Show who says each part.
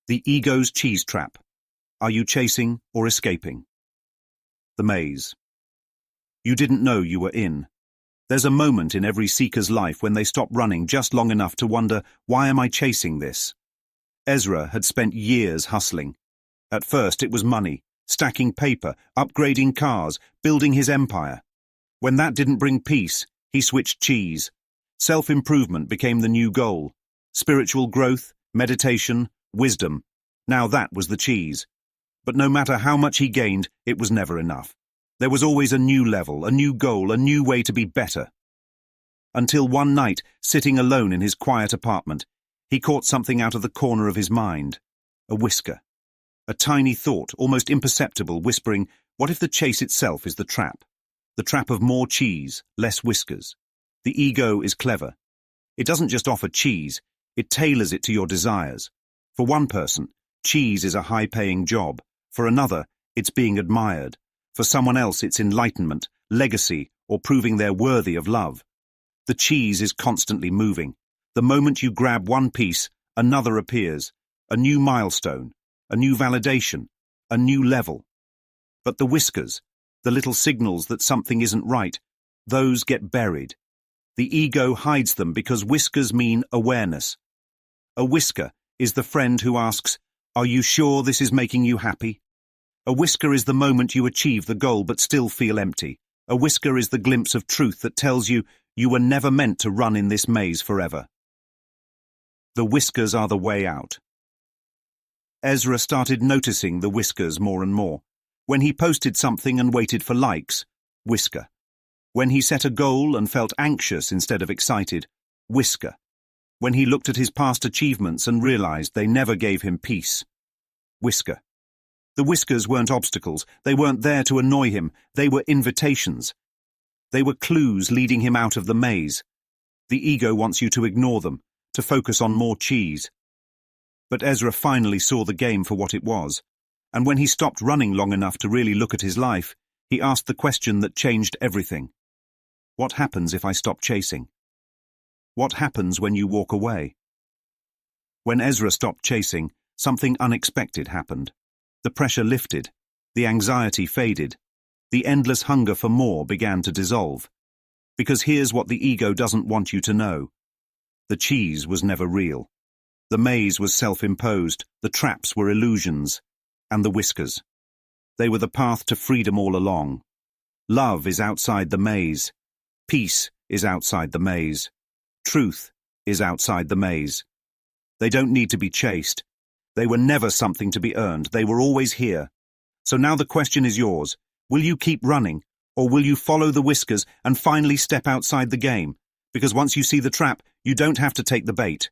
Speaker 1: The ego's cheese trap. Are you chasing or escaping? The maze. You didn't know you were in. There's a moment in every seeker's life when they stop running just long enough to wonder, why am I chasing this? Ezra had spent years hustling. At first it was money, stacking paper, upgrading cars, building his empire. When that didn't bring peace, he switched cheese. Self-improvement became the new goal. Spiritual growth, meditation, wisdom. Now that was the cheese. But no matter how much he gained, it was never enough. There was always a new level, a new goal, a new way to be better. Until one night, sitting alone in his quiet apartment, he caught something out of the corner of his mind. A whisker. A tiny thought, almost imperceptible, whispering, what if the chase itself is the trap? The trap of more cheese, less whiskers. The ego is clever. It doesn't just offer cheese, it tailors it to your desires. For one person, cheese is a high-paying job. For another, it's being admired. For someone else, it's enlightenment, legacy, or proving they're worthy of love. The cheese is constantly moving. The moment you grab one piece, another appears. A new milestone, a new validation, a new level. But the whiskers, the little signals that something isn't right, those get buried. The ego hides them because whiskers mean awareness. A whisker is the friend who asks, are you sure this is making you happy? A whisker is the moment you achieve the goal but still feel empty. A whisker is the glimpse of truth that tells you you were never meant to run in this maze forever. The whiskers are the way out. Ezra started noticing the whiskers more and more. When he posted something and waited for likes, whisker. When he set a goal and felt anxious instead of excited, whisker. When he looked at his past achievements and realized they never gave him peace, whisker. The whiskers weren't obstacles, they weren't there to annoy him, they were invitations. They were clues leading him out of the maze. The ego wants you to ignore them, to focus on more cheese. But Ezra finally saw the game for what it was, and when he stopped running long enough to really look at his life, he asked the question that changed everything. What happens if I stop chasing? What happens when you walk away? When Ezra stopped chasing, something unexpected happened. The pressure lifted, the anxiety faded, the endless hunger for more began to dissolve. Because here's what the ego doesn't want you to know. The cheese was never real. The maze was self-imposed, the traps were illusions, and the whiskers. They were the path to freedom all along. Love is outside the maze. Peace is outside the maze. Truth is outside the maze. They don't need to be chased. They were never something to be earned. They were always here. So now the question is yours. Will you keep running, or will you follow the whiskers and finally step outside the game? Because once you see the trap, you don't have to take the bait.